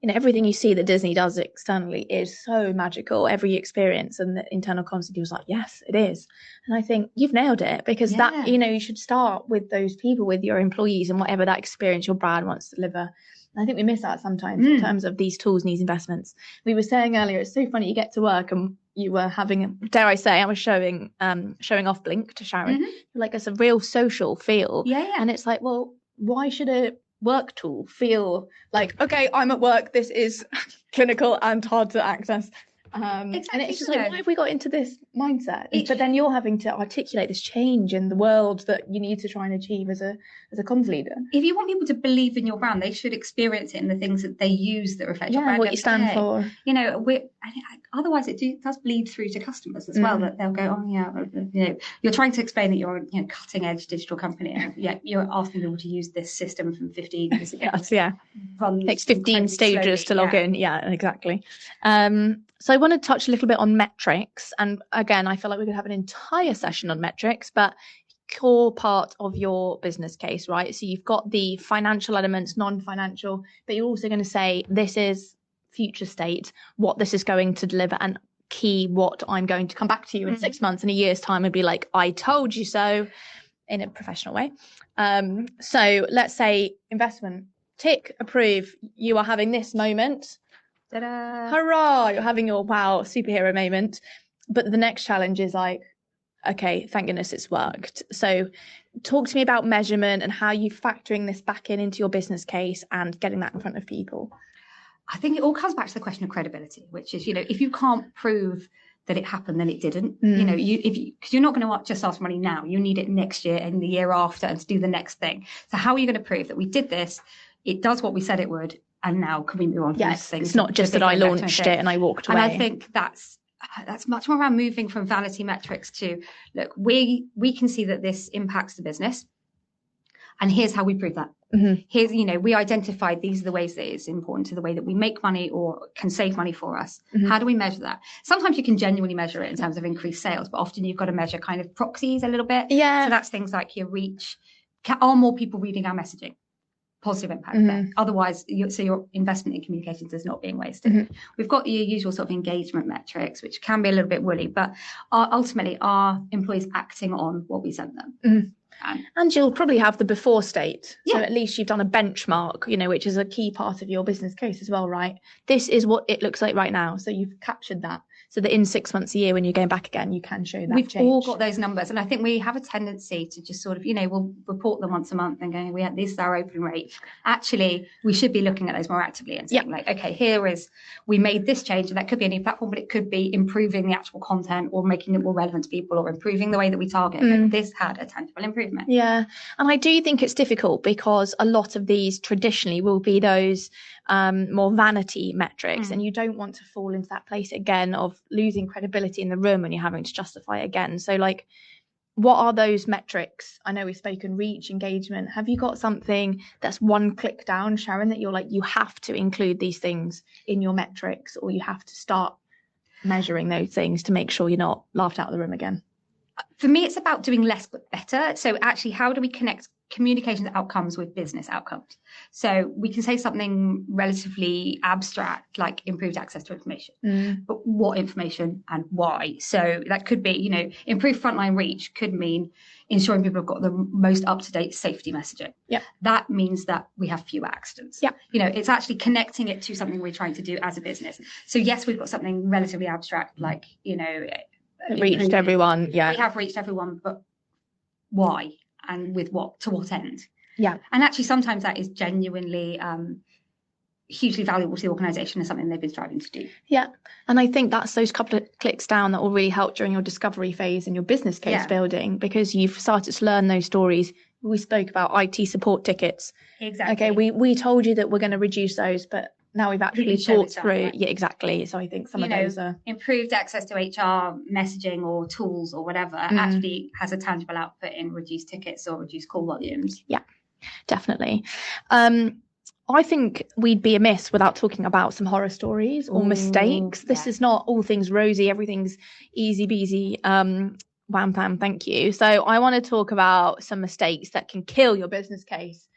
Everything you see that Disney does externally is so magical, every experience. And the internal comms was like, yes, it is. And I think you've nailed it, because that, you should start with those people, with your employees, and whatever that experience your brand wants to deliver. And I think we miss that sometimes in terms of these tools and these investments. We were saying earlier, it's so funny, you get to work and you were having, dare I say, I was showing off Blink to Sharon. Like, it's a real social feel. Yeah. And it's like, well, why should a work tool feel like, okay, I'm at work, this is clinical and hard to access. And it's just like, why have we got into this mindset? But then you're having to articulate this change in the world that you need to try and achieve as a comms leader. If you want people to believe in your brand, they should experience it in the things that they use that reflect your brand. What you stand for. You know, otherwise it does bleed through to customers as well. That they'll go, oh yeah, you know, you're trying to explain that you're a cutting edge digital company, and yet you're asking people to use this system from 15 years ago. Yes, takes 15 stages to log in. Yeah, exactly. So I want to touch a little bit on metrics. And again, I feel like we could have an entire session on metrics, but core part of your business case, right? So you've got the financial elements, non-financial, but you're also going to say, this is future state, what this is going to deliver, and key, what I'm going to come back to you in 6 months, in a year's time, and be like, I told you so, in a professional way. So let's say investment, tick, approve. You are having this moment. Ta-da. Hurrah, you're having your wow superhero moment. But the next challenge is like, okay, thank goodness it's worked. So talk to me about measurement and how you're factoring this back into your business case and getting that in front of people. I think it all comes back to the question of credibility, which is, you know, if you can't prove that it happened, then it didn't. You know, because you're not going to just ask for money now. You need it next year and the year after, and to do the next thing. So how are you going to prove that we did this? It does what we said it would. And now can we move on to the next thing? It's not just that I launched it and I walked away. And I think that's much more around moving from vanity metrics to, look, we can see that this impacts the business. And here's how we prove that. Here's, you know, we identified these are the ways that it's important to the way that we make money or can save money for us. How do we measure that? Sometimes you can genuinely measure it in terms of increased sales, but often you've got to measure kind of proxies a little bit. Yeah. So that's things like your reach. Are more people reading our messaging? Positive impact there. Otherwise, your investment in communications is not being wasted. We've got your usual sort of engagement metrics, which can be a little bit woolly, but ultimately, are employees acting on what we sent them? And you'll probably have the before state. So at least you've done a benchmark, you know, which is a key part of your business case as well, right? This is what it looks like right now. So you've captured that. So that in 6 months, a year, when you're going back again, you can show that We've change. all got those numbers. And I think we have a tendency to just sort of, you know, we'll report them once a month and going, this is our open rate. Actually, we should be looking at those more actively and saying like, okay, we made this change, and that could be a new platform, but it could be improving the actual content or making it more relevant to people or improving the way that we target. Like, this had a tangible improvement. Yeah. And I do think it's difficult because a lot of these traditionally will be those more vanity metrics, and you don't want to fall into that place again of losing credibility in the room when you're having to justify it again. So like, what are those metrics? I know we've spoken reach, engagement. Have you got something that's one click down, Sharon, that you're like, you have to include these things in your metrics, or you have to start measuring those things to make sure you're not laughed out of the room again? For me, it's about doing less but better. So actually, how do we connect communications outcomes with business outcomes? So we can say something relatively abstract, like improved access to information, but what information and why? So that could be, you know, improved frontline reach could mean ensuring people have got the most up-to-date safety messaging. That means that we have fewer accidents. You know, it's actually connecting it to something we're trying to do as a business. So yes, we've got something relatively abstract, like, you know, reached everyone. We have reached everyone, but why? And with what, to what end? And actually sometimes that is genuinely hugely valuable to the organization and something they've been striving to do. And I think that's those couple of clicks down that will really help during your discovery phase and your business case building, because you've started to learn those stories. We spoke about IT support tickets. Okay, we told you that we're going to reduce those, but now we've actually talked through. Right? Exactly. So I think some of those are improved access to HR messaging or tools or whatever actually has a tangible output in reduced tickets or reduced call volumes. Definitely. I think we'd be amiss without talking about some horror stories or mistakes. This is not all things rosy, everything's easy peasy. Wham bam, thank you. So I want to talk about some mistakes that can kill your business case.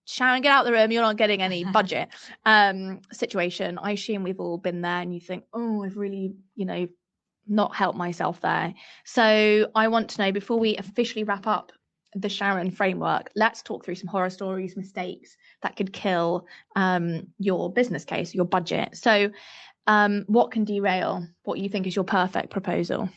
Sharon, get out of the room. You're not getting any budget situation. I assume we've all been there, and you think, oh, I've really, you know, not helped myself there. So I want to know, before we officially wrap up the Sharon framework, let's talk through some horror stories, mistakes that could kill your business case, your budget. So what can derail what you think is your perfect proposal?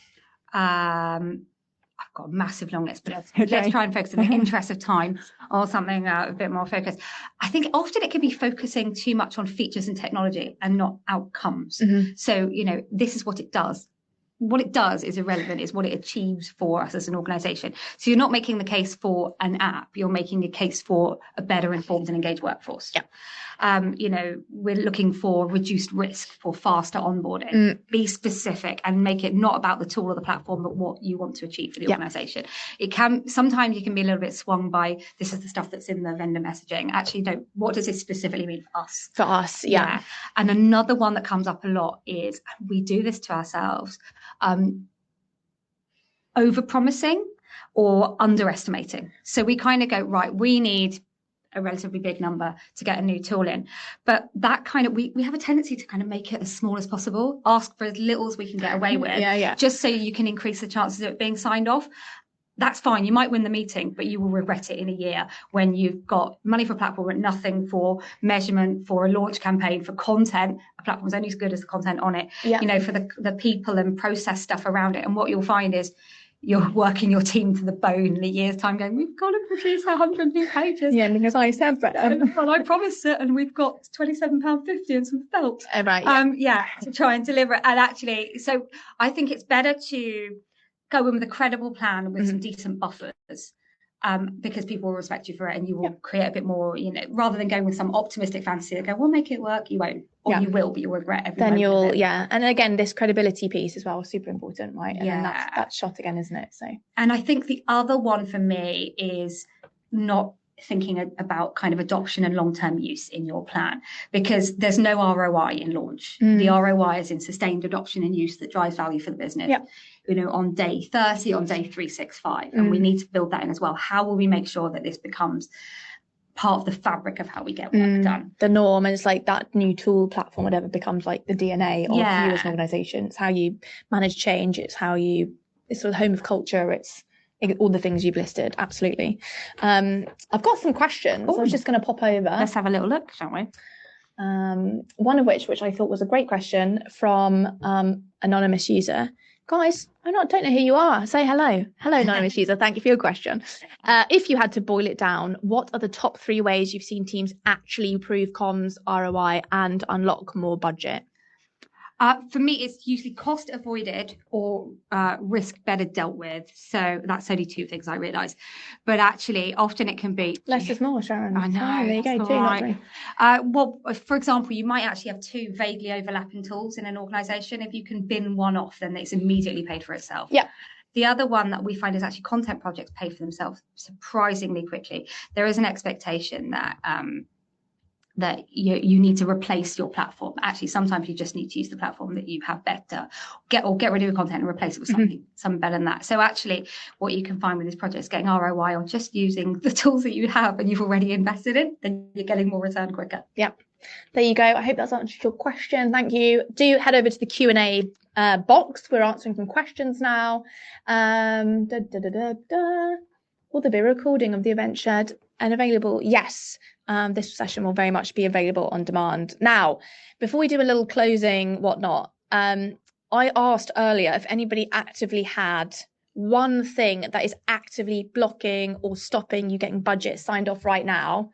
I've got a massive long list, but let's try and focus in the interest of time on something a bit more focused. I think often it can be focusing too much on features and technology and not outcomes. So, this is what it does. What it does is irrelevant. It's what it achieves for us as an organization. So you're not making the case for an app. You're making a case for a better informed and engaged workforce. We're looking for reduced risk, for faster onboarding. Be specific and make it not about the tool or the platform, but what you want to achieve for the organization. Sometimes you can be a little bit swung by, this is the stuff that's in the vendor messaging. Actually, what does this specifically mean for us? For us, yeah. And another one that comes up a lot is, we do this to ourselves, over-promising or underestimating. So we kind of go, right, we need a relatively big number to get a new tool in. But that kind of, we have a tendency to kind of make it as small as possible, ask for as little as we can get away with, just so you can increase the chances of it being signed off. That's fine. You might win the meeting, but you will regret it in a year when you've got money for a platform but nothing for measurement, for a launch campaign, for content. A platform's only as good as the content on it, for the people and process stuff around it. And what you'll find is you're working your team to the bone in a year's time going, we've got to produce 100 new pages. Yeah, because I said well, I promised it, and we've got £27.50 and some felt. To try and deliver it. And actually, so I think it's better to go in with a credible plan with some decent buffers, because people will respect you for it, and you will create a bit more, rather than going with some optimistic fantasy that go, we'll make it work. You won't, or you will, but you'll regret every moment. And again, this credibility piece as well is super important, right? And then that's shot again, isn't it? So, and I think the other one for me is not thinking about kind of adoption and long-term use in your plan, because there's no ROI in launch. The ROI is in sustained adoption and use that drives value for the business. On day 30, on day 365, and we need to build that in as well. How will we make sure that this becomes part of the fabric of how we get work done, the norm? And it's like that new tool, platform, whatever, becomes like the DNA of you as an organization. It's how you manage change. It's how it's sort of home of culture. It's all the things you've listed. Absolutely. I've got some questions. I was just going to pop over. Let's have a little look, shall we? One of which I thought was a great question from anonymous user. Guys, I don't know who you are. Say hello. Hello, anonymous user. Thank you for your question. If you had to boil it down, what are the top 3 ways you've seen teams actually improve comms, ROI, and unlock more budget? For me, it's usually cost avoided or risk better dealt with. So that's only 2 things I realise. But actually, often it can be... Less is more, Sharon. I know. Oh, there you go, 2, not 3. Well, for example, you might actually have 2 vaguely overlapping tools in an organisation. If you can bin one off, then it's immediately paid for itself. Yeah. The other one that we find is actually content projects pay for themselves surprisingly quickly. There is an expectation that... that you need to replace your platform. Actually, sometimes you just need to use the platform that you have better. Get rid of your content and replace it with something better than that. So actually, what you can find with this project is getting ROI on just using the tools that you have and you've already invested in, then you're getting more return quicker. Yep. There you go. I hope that's answered your question. Thank you. Do head over to the Q&A box. We're answering some questions now. Will there be a recording of the event shared and available? Yes. This session will very much be available on demand. Now, before we do a little closing whatnot, I asked earlier if anybody actively had one thing that is actively blocking or stopping you getting budget signed off right now.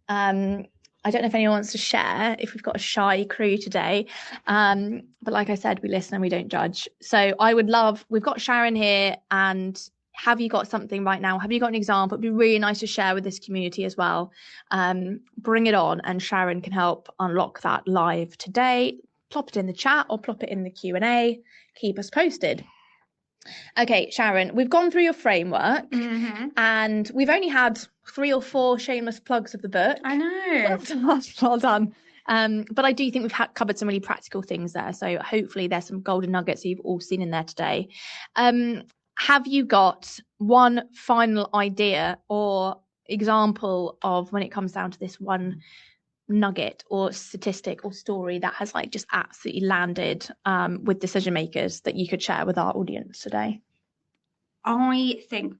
I don't know if anyone wants to share, if we've got a shy crew today. But like I said, we listen and we don't judge. So I would love, we've got Sharon here, and have you got something right now? Have you got an example? It'd be really nice to share with this community as well. Bring it on, and Sharon can help unlock that live today. Plop it in the chat or plop it in the Q&A. Keep us posted. Okay, Sharon, we've gone through your framework and we've only had 3 or 4 shameless plugs of the book. I know. Well done. But I do think we've covered some really practical things there. So hopefully there's some golden nuggets that you've all seen in there today. Have you got one final idea or example of when it comes down to this one nugget or statistic or story that has like just absolutely landed with decision makers that you could share with our audience today? I think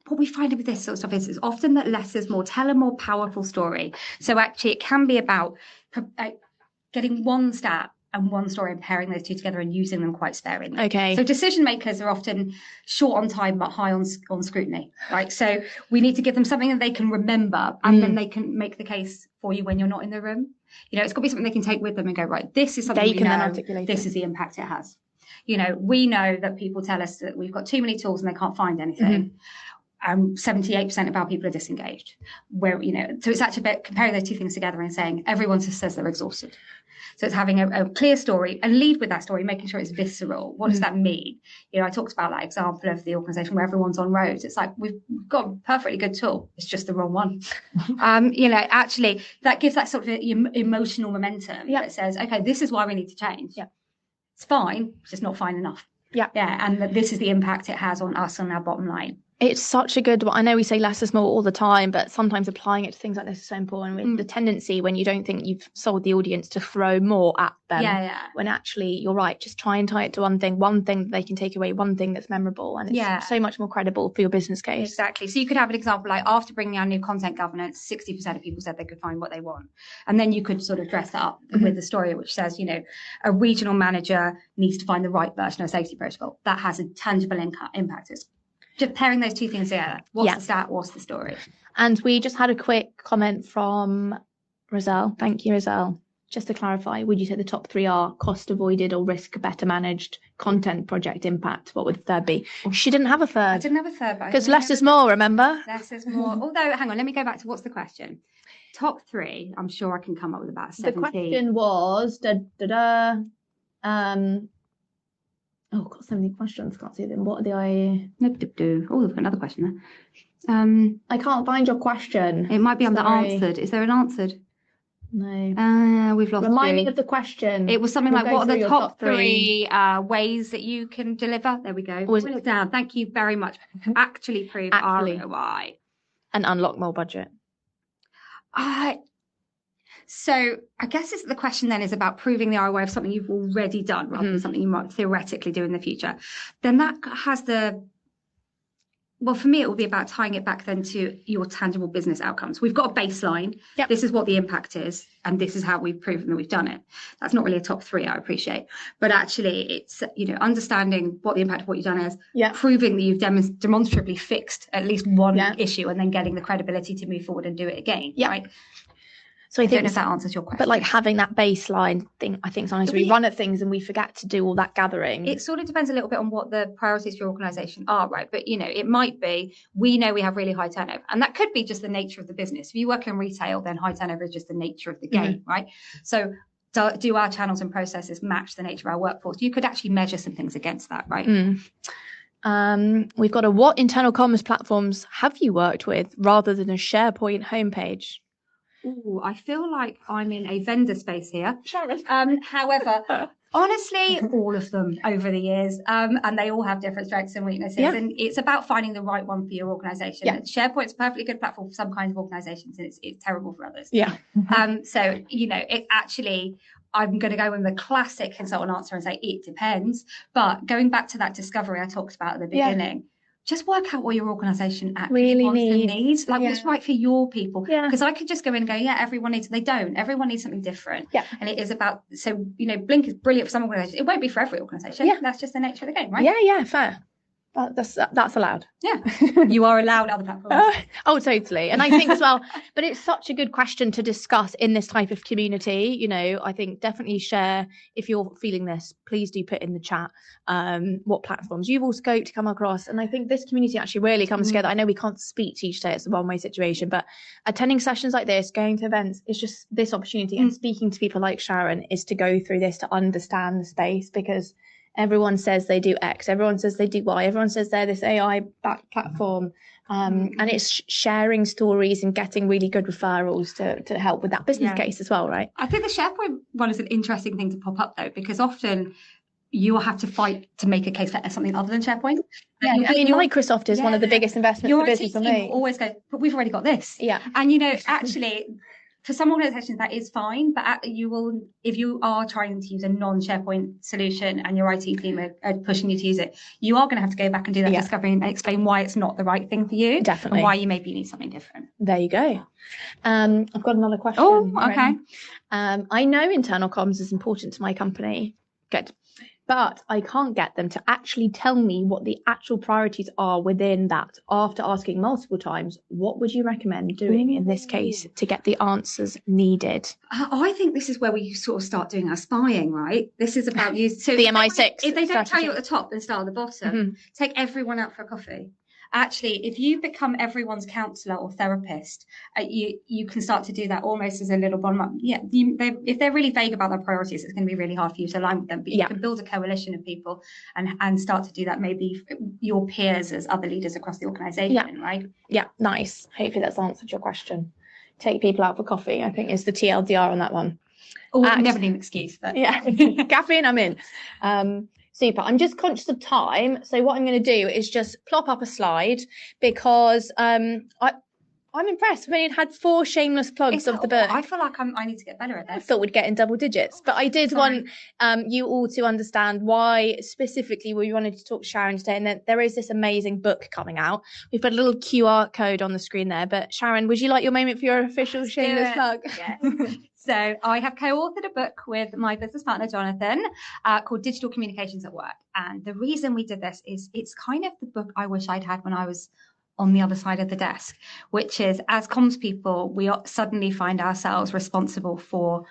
what we find with this sort of stuff is often that less is more. Tell a more powerful story. So actually it can be about getting one stat and one story, and pairing those two together and using them quite sparingly. Okay. So decision makers are often short on time but high on scrutiny, right? So we need to give them something that they can remember, and then they can make the case for you when you're not in the room. It's got to be something they can take with them and go, right, this is something They we can know, then articulate this is the impact it has. We know that people tell us that we've got too many tools and they can't find anything. 78% of our people are disengaged. So it's actually about comparing those two things together and saying everyone just says they're exhausted. So it's having a clear story and lead with that story, making sure it's visceral. What does that mean? I talked about that example of the organisation where everyone's on roads. It's like we've got a perfectly good tool. It's just the wrong one. Actually, that gives that sort of emotional momentum that says, okay, this is why we need to change. Yeah. It's fine, it's just not fine enough. Yeah. And that this is the impact it has on us and our bottom line. It's such a good one. I know we say less is more all the time, but sometimes applying it to things like this is so important. With the tendency when you don't think you've sold the audience to throw more at them, when actually you're right, just try and tie it to one thing that they can take away, one thing that's memorable, and it's so much more credible for your business case. Exactly. So you could have an example like after bringing our new content governance, 60% of people said they could find what they want, and then you could sort of dress that up with the story which says, a regional manager needs to find the right version of safety protocol that has a tangible impact. It's just pairing those two things together. What's the stat? What's the story? And we just had a quick comment from Roselle. Thank you, Roselle. Just to clarify, would you say the top 3 are cost avoided or risk better managed, content project impact? What would the third be? She didn't have a third. I didn't have a third. Because less is more, remember? Less is more. Although, hang on, let me go back to what's the question? Top 3, I'm sure I can come up with about 17. The question was, oh, I've got so many questions. Can't see them. What are the Oh, we've got another question there. I can't find your question. It might be under answered. Is there an answered? No. We've lost. Remind me of the question. It was something like, what are the top 3 ways that you can deliver? There we go. Put it down. Thank you very much. Actually prove ROI. And unlock more budget. So I guess the question then is about proving the ROI of something you've already done rather than something you might theoretically do in the future. Then that has for me, it will be about tying it back then to your tangible business outcomes. We've got a baseline. Yep. This is what the impact is, and this is how we've proven that we've done it. That's not really a top 3, I appreciate. But actually, it's, understanding what the impact of what you've done is, proving that you've demonstrably fixed at least one issue, and then getting the credibility to move forward and do it again. Yeah. Right? So I don't know if that answers your question. But like having that baseline thing, I think sometimes we run at things and we forget to do all that gathering. It sort of depends a little bit on what the priorities for your organisation are, right? But, it might be, we know we have really high turnover. And that could be just the nature of the business. If you work in retail, then high turnover is just the nature of the game, right? So do our channels and processes match the nature of our workforce? You could actually measure some things against that, right? We've got what internal commerce platforms have you worked with rather than a SharePoint homepage? Ooh, I feel like I'm in a vendor space here. Sharon. However, honestly, all of them over the years, and they all have different strengths and weaknesses. Yeah. And it's about finding the right one for your organisation. Yeah. SharePoint's a perfectly good platform for some kinds of organisations, and it's terrible for others. Yeah. So it actually, I'm going to go with the classic consultant answer and say it depends. But going back to that discovery I talked about at the beginning. Just work out what your organisation actually really wants and needs. Like what's right for your people. Yeah. Because I could just go in and go, everyone needs, they don't. Everyone needs something different. Yeah. And it is about, so, Blink is brilliant for some organisations. It won't be for every organisation. Yeah. That's just the nature of the game, right? Yeah, fair. That's allowed. Yeah. You are allowed other platforms. Oh, totally. And I think as well, but it's such a good question to discuss in this type of community. I think definitely share, if you're feeling this, please do put in the chat what platforms you've all scoped to come across. And I think this community actually really comes together. I know we can't speak to each day, it's a one-way situation, but attending sessions like this, going to events, is just this opportunity. And speaking to people like Sharon is to go through this, to understand the space, because everyone says they do X, everyone says they do Y, everyone says they're this AI-backed platform. And it's sharing stories and getting really good referrals to help with that business case as well, right? I think the SharePoint one is an interesting thing to pop up, though, because often you will have to fight to make a case for something other than SharePoint. Yeah, I mean, Microsoft is one of the biggest investments for business for me. Always go, but we've already got this. Yeah. And, actually... for some organizations that is fine, but you will, if you are trying to use a non-SharePoint solution and your IT team are pushing you to use it, you are going to have to go back and do that discovery and explain why it's not the right thing for you. Definitely. And why you maybe need something different. There you go. I've got another question. Oh, okay. I know internal comms is important to my company. Good. But I can't get them to actually tell me what the actual priorities are within that. After asking multiple times, what would you recommend doing in this case to get the answers needed? I think this is where we sort of start doing our spying, right? This is about you. So the MI6. If they don't tell you at the top, then start at the bottom. Take everyone out for a coffee. Actually, if you become everyone's counsellor or therapist, you can start to do that almost as a little bottom up. Yeah, if they're really vague about their priorities, it's going to be really hard for you to align with them. But you can build a coalition of people and start to do that. Maybe your peers as other leaders across the organisation, right? Yeah, nice. Hopefully that's answered your question. Take people out for coffee, I think is the TLDR on that one. Oh, never need an excuse. But yeah, caffeine, I'm in. Super. I'm just conscious of time. So what I'm going to do is just plop up a slide because I'm impressed. We had 4 shameless plugs of the book. I feel like I need to get better at this. I thought we'd get in double digits, but I did want you all to understand why specifically we wanted to talk to Sharon today. And that there is this amazing book coming out. We've put a little QR code on the screen there. But Sharon, would you like your moment for your official shameless plug? Yes. So I have co-authored a book with my business partner, Jonathan, called Digital Communications at Work. And the reason we did this is it's kind of the book I wish I'd had when I was on the other side of the desk, which is as comms people, we suddenly find ourselves responsible for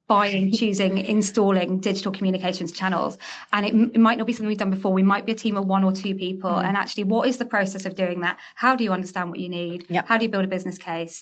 buying, choosing, installing digital communications channels. And it might not be something we've done before. We might be a team of 1 or 2 people. And actually, what is the process of doing that? How do you understand what you need? How do you build a business case?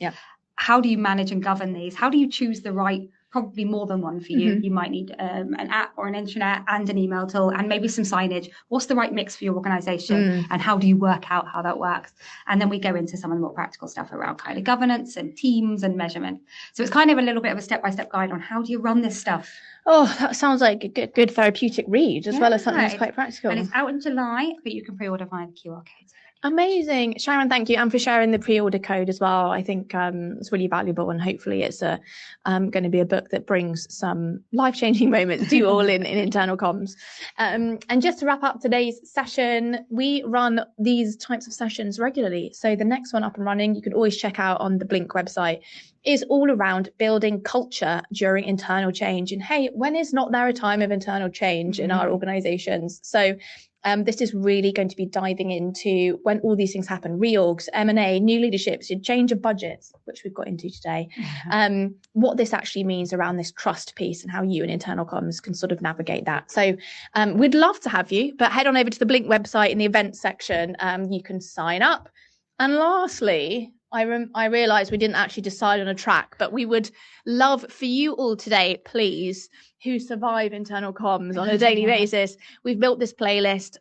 How do you manage and govern these? How do you choose the right, probably more than one for you? You might need an app or an intranet and an email tool and maybe some signage. What's the right mix for your organization? And how do you work out how that works? And then we go into some of the more practical stuff around kind of governance and teams and measurement. So it's kind of a little bit of a step-by-step guide on how do you run this stuff. Oh, that sounds like a good therapeutic read as well as something that's quite practical. And it's out in July, but you can pre-order via the QR code. Amazing. Sharon, thank you. And for sharing the pre-order code as well. I think it's really valuable and hopefully it's going to be a book that brings some life-changing moments to you all in internal comms. And just to wrap up today's session, we run these types of sessions regularly. So the next one up and running, you can always check out on the Blink website, is all around building culture during internal change. And hey, when is not there a time of internal change in our organizations? So this is really going to be diving into when all these things happen, reorgs, M&A, new leaderships, change of budgets, which we've got into today, what this actually means around this trust piece and how you and internal comms can sort of navigate that. So we'd love to have you, but head on over to the Blink website in the events section. You can sign up. And lastly, I realised we didn't actually decide on a track, but we would love for you all today, please, who survive internal comms on a daily basis. We've built this playlist.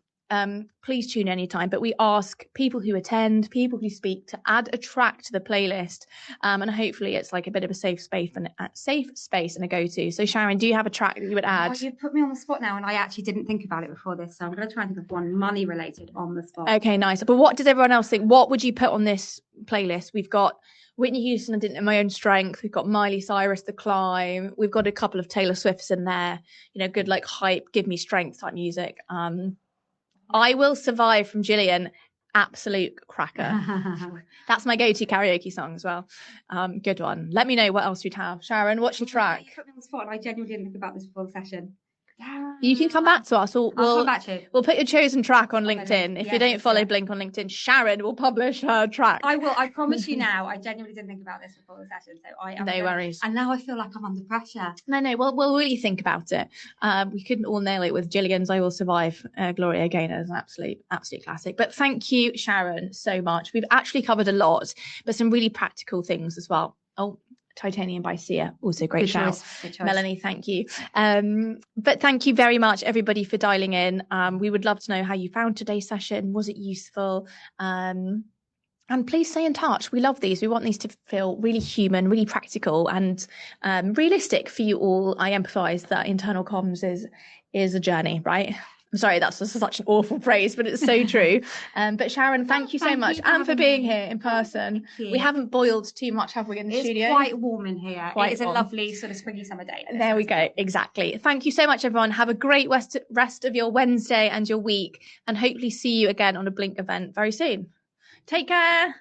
Please tune anytime, but we ask people who attend, people who speak to add a track to the playlist. And hopefully it's like a bit of a safe space and a go-to. So Sharon, do you have a track that you would add? Oh, you put me on the spot now and I actually didn't think about it before this. So I'm going to try and think of one money related on the spot. Okay, nice. But what does everyone else think? What would you put on this playlist? We've got Whitney Houston, I Didn't Know My Own Strength. We've got Miley Cyrus, The Climb. We've got a couple of Taylor Swifts in there, good like hype, give me strength type music. I Will Survive from Gillian, absolute cracker. That's my go-to karaoke song as well. Good one. Let me know what else you'd have. Sharon, what's your track? You put me on the spot and I genuinely didn't think about this before the session. You can come back to us. I'll come back to you. We'll put your chosen track on LinkedIn. If you don't follow Blink on LinkedIn, Sharon will publish her track. I will. I promise you now. I genuinely didn't think about this before the session, so I am. No worries. And now I feel like I'm under pressure. No. We'll really think about it. We couldn't all nail it with Gillian's "I Will Survive." Gloria Gaynor is an absolute classic. But thank you, Sharon, so much. We've actually covered a lot, but some really practical things as well. Oh. Titanium by Sia, also great shout. Melanie, thank you. But thank you very much, everybody, for dialing in. We would love to know how you found today's session. Was it useful? And please stay in touch. We love these. We want these to feel really human, really practical and realistic for you all. I empathise that internal comms is a journey, right? I'm sorry, that's such an awful phrase, but it's so true. But Sharon, thank you so much, and for being here in person. We haven't boiled too much, have we, in the studio? It's quite warm in here. It is a lovely sort of springy summer day. There we go. Exactly. Thank you so much, everyone. Have a great rest of your Wednesday and your week, and hopefully see you again on a Blink event very soon. Take care.